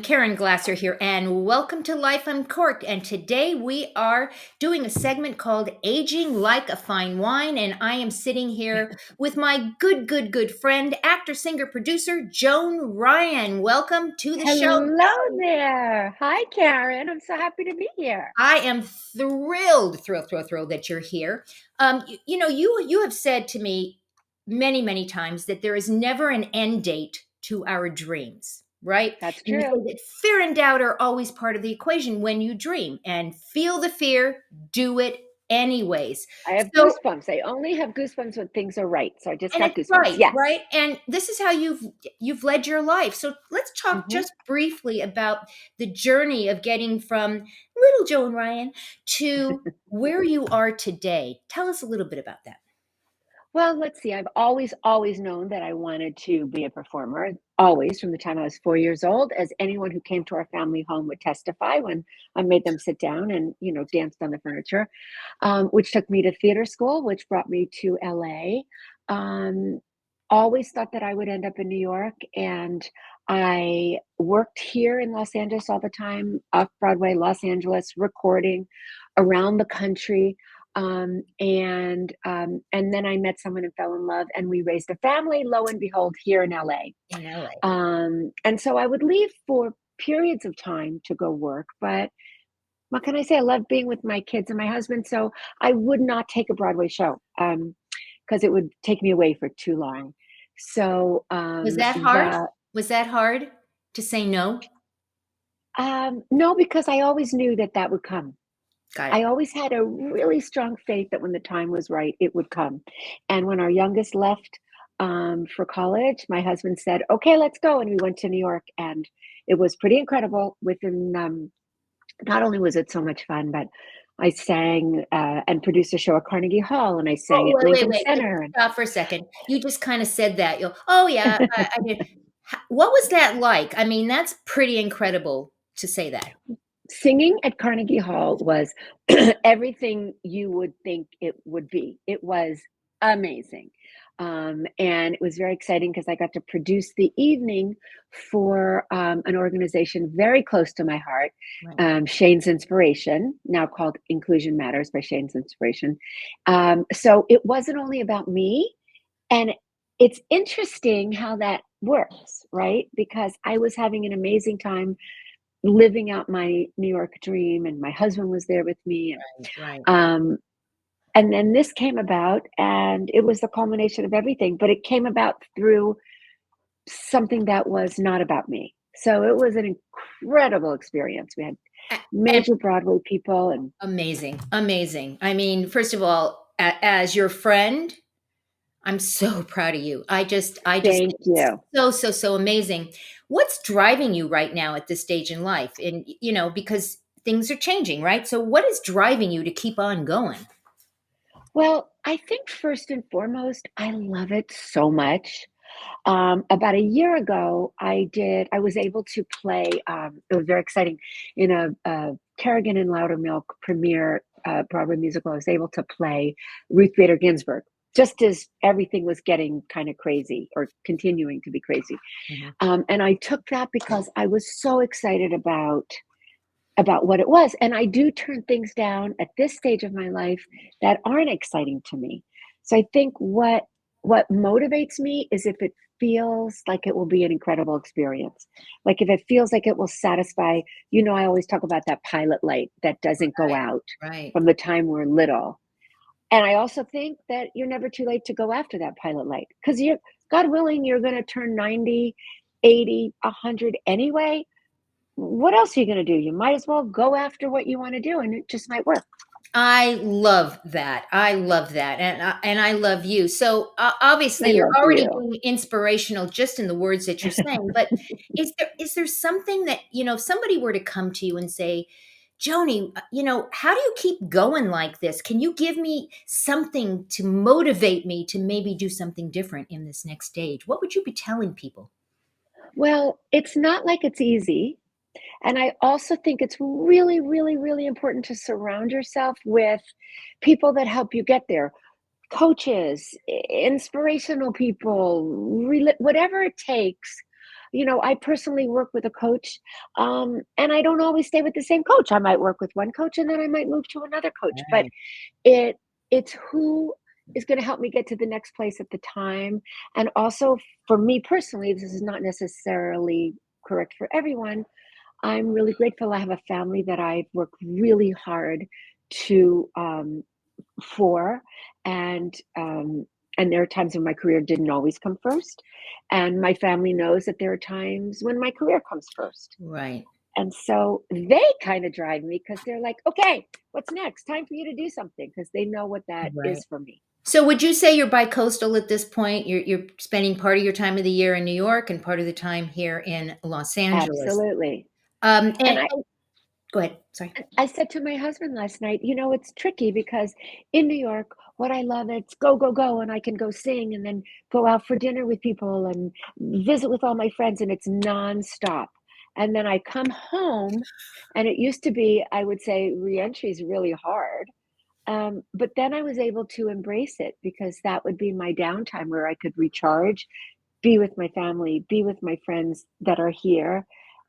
Caren Glasser here, and welcome to Life Uncorked. And today we are doing a segment called Aging Like a Fine Wine. And I am sitting here with my good friend, actor, singer, producer, Joan Ryan. Welcome to the show. Hello there. Hi, Karen. I'm so happy to be here. I am thrilled that you're here. You have said to me many times that there is never an end date to our dreams, right? That's And you true. say that fear and doubt are always part of the equation when you dream, and feel the fear, do it anyways. I have So, goosebumps. I only have goosebumps when things are right. So I just and got it's goosebumps. right, Yes. right? And this is how you've led your life. So let's talk hmm just briefly about the journey of getting from little Joan Ryan to where you are today. Tell us a little bit about that. Well, let's see. I've always known that I wanted to be a performer, always from the time I was 4 years old, as anyone who came to our family home would testify when I made them sit down and, danced on the furniture, which took me to theater school, which brought me to LA. Um, Always thought that I would end up in New York, and I worked here in Los Angeles all the time, off Broadway, Los Angeles, recording around the country. And then I met someone and fell in love, and we raised a family, lo and behold, here in LA. In LA. And so I would leave for periods of time to go work, but what can I say? I love being with my kids and my husband, so I would not take a Broadway show because it would take me away for too long. So Was that hard? Was that hard to say no? no, because I always knew that that would come. Got it. I always had a really strong faith that when the time was right, it would come. And when our youngest left for college, my husband said, "Okay, let's go," and we went to New York, and it was pretty incredible. Within not only was it so much fun, but I sang and produced a show at Carnegie Hall, and I sang Oh, at wait, Lincoln wait. Let's Center. And stop for a second. You just kind of said that. Oh yeah, I did. What was that like? I mean, that's pretty incredible to say that. singing at Carnegie Hall was everything you would think it would be. It was amazing. And it was very exciting because I got to produce the evening for an organization very close to my heart, Right. Shane's Inspiration, now called Inclusion Matters by Shane's Inspiration. So it wasn't only about me. And it's interesting how that works, right? Because I was having an amazing time living out my New York dream, and my husband was there with me. Right. Um, and then this came about, and it was the culmination of everything, but it came about through something that was not about me. So it was an incredible experience. We had And major Broadway people, and amazing. I mean, first of all, as your friend, I'm so proud of you. I just thank think it's you. so amazing. What's driving you right now at this stage in life? And because things are changing, right? So what is driving you to keep on going? Well, I think first and foremost, I love it so much. About a year ago, I was able to play, it was very exciting, in a Kerrigan and Loudermilk premiere Broadway musical. I was able to play Ruth Bader Ginsburg, just as everything was getting kind of crazy or continuing to be crazy. Mhm. And I took that because I was so excited about what it was. And I do turn things down at this stage of my life that aren't exciting to me. So I think what motivates me is if it feels like it will be an incredible experience. Like if it feels like it will satisfy, I always talk about that pilot light that doesn't go Right, out right. from the time we're little. And I also think that you're never too late to go after that pilot light because God willing, you're going to turn 90, 80, 100 anyway. What else are you going to do? You might as well go after what you want to do, and it just might work. I love that. I love that, and I love you. So I obviously, you're love already you. being inspirational just in the words that you're saying. But is there something that if somebody were to come to you and say, "Joni, how do you keep going like this? Can you give me something to motivate me to maybe do something different in this next stage?" What would you be telling people? Well, it's not like it's easy. And I also think it's really, really, really important to surround yourself with people that help you get there. Coaches, inspirational people, whatever it takes. I personally work with a coach, and I don't always stay with the same coach. I might work with one coach and then I might move to another coach. But Right. it it's who is going to help me get to the next place at the time. And also for me personally, this is not necessarily correct for everyone. I'm really grateful I have a family that I've worked really hard to for, and there are times when my career didn't always come first, and my family knows that there are times when my career comes first. Right. And so they kind of drive me because they're like, okay, what's next? Time for you to do something because they know what that Right. is for me. So would you say you're bicoastal at this point? You're spending part of your time of the year in New York and part of the time here in Los Angeles. Absolutely. And And go ahead. Sorry. I said to my husband last night, it's tricky because in New York, what I love, it's go, go, go, and I can go sing and then go out for dinner with people and visit with all my friends, and it's nonstop. And then I come home, and it used to be, I would say, reentry is really hard. But then I was able to embrace it because that would be my downtime where I could recharge, be with my family, be with my friends that are here,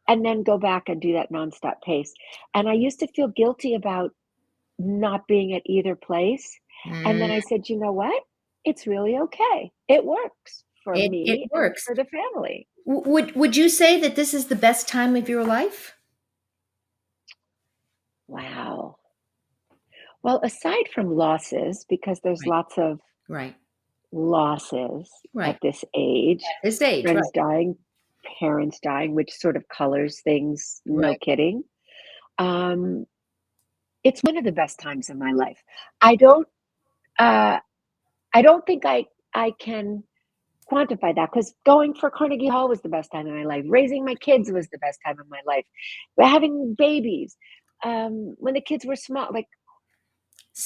and then go back and do that nonstop pace. And I used to feel guilty about not being at either place. And then Mm, I said, you know what? It's really okay. It works for it me and works. for the family. Would you say that this is the best time of your life? Wow. Well, aside from losses, because there's Right. lots of Right. losses Right. at this age, This age, right. friends dying, parents dying, which sort of colors things, no Right. kidding. Um, it's one of the best times of my life. I don't uh I don't think I can quantify that because going for Carnegie Hall was the best time of my life. Raising my kids was the best time of my life. But having babies, when the kids were small, like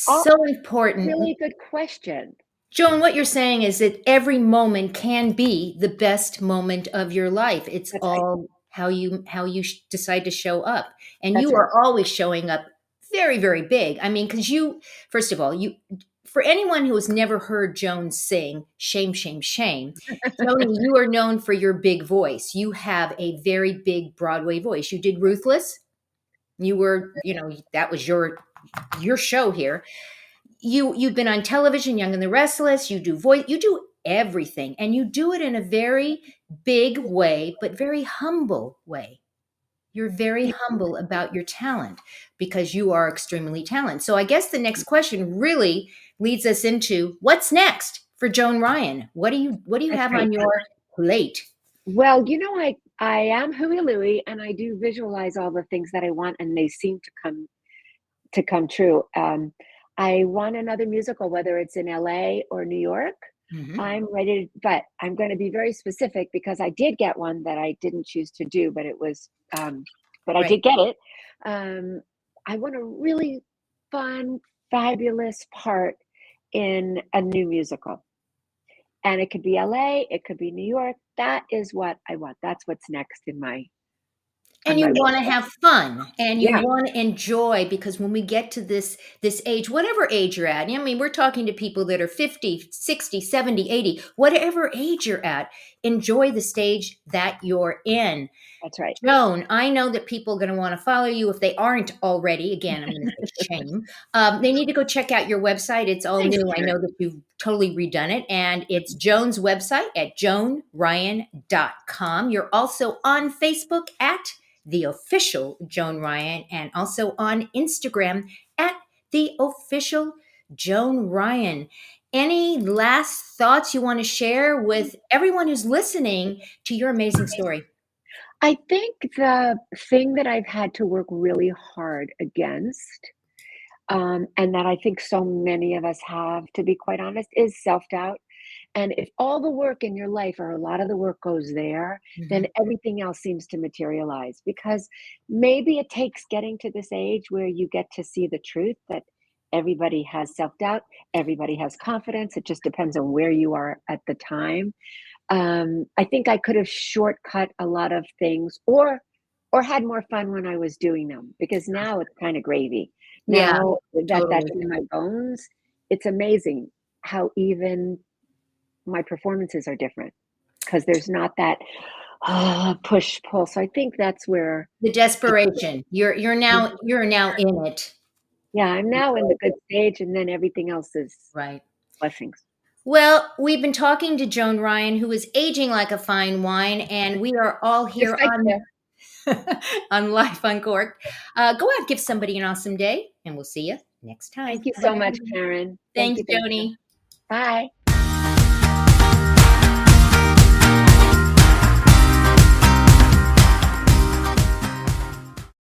all So important. really good question. Joan, what you're saying is that every moment can be the best moment of your life. It's That's right. all how you decide to show up, and That's you right. are always showing up very, very big. I mean, because you, first of all, you, for anyone who has never heard Joan sing, shame, shame, shame. Joni, you are known for your big voice. You have a very big Broadway voice. You did Ruthless. You were, that was your show here. You've been on television, Young and the Restless, you do voice, you do everything, and you do it in a very big way, but very humble way. You're very humble about your talent because you are extremely talented. So I guess the next question really leads us into what's next for Joan Ryan. What do you That's have right. on your plate? Well, I am Huey Louie, and I do visualize all the things that I want, and they seem to come true. I want another musical, whether it's in LA or New York. Hmm. I'm ready, but I'm going to be very specific because I did get one that I didn't choose to do, but I Right. did get it. Um, I want a really fun, fabulous part in a new musical. And it could be LA, it could be New York. That is what I want. That's what's next And on you my wish want to have list. fun and you Yeah, want to enjoy, because when we get to this age, whatever age you're at, I mean, we're talking to people that are 50, 60, 70, 80, whatever age you're at, enjoy the stage that you're in. that's right. Joan, I know that people are going to want to follow you if they aren't already. Again, I'm going to say shame. They need to go check out your website. It's all Thanks, new. I know Karen. that you've totally redone it. And it's Joan's website at joanryan.com. You're also on Facebook at the official Joan Ryan and also on Instagram at the official Joan Ryan. Any last thoughts you want to share with everyone who's listening to your amazing story? I think the thing that I've had to work really hard against, and that I think so many of us have, to be quite honest, is self doubt. And if all the work in your life or a lot of the work goes there, then Mhm. everything else seems to materialize because maybe it takes getting to this age where you get to see the truth that everybody has self doubt, everybody has confidence. It just depends on where you are at the time. I think I could have shortcut a lot of things or had more fun when I was doing them because now it's kind of gravy. Yeah, Now that that's totally. in my bones, it's amazing how even my performances are different because there's not that. push pull. So I think that's where The it, desperation. You're now in it. yeah, I'm now in the good stage, and then everything else is Right. blessings. Well, we've been talking to Joan Ryan, who is aging like a fine wine, and we are all Just here like on you. on Life Uncorked. Go out, give somebody an awesome day, and we'll see you next time. Thank you so much, Karen. Thank Thanks, you. Thank you. Joni. Bye.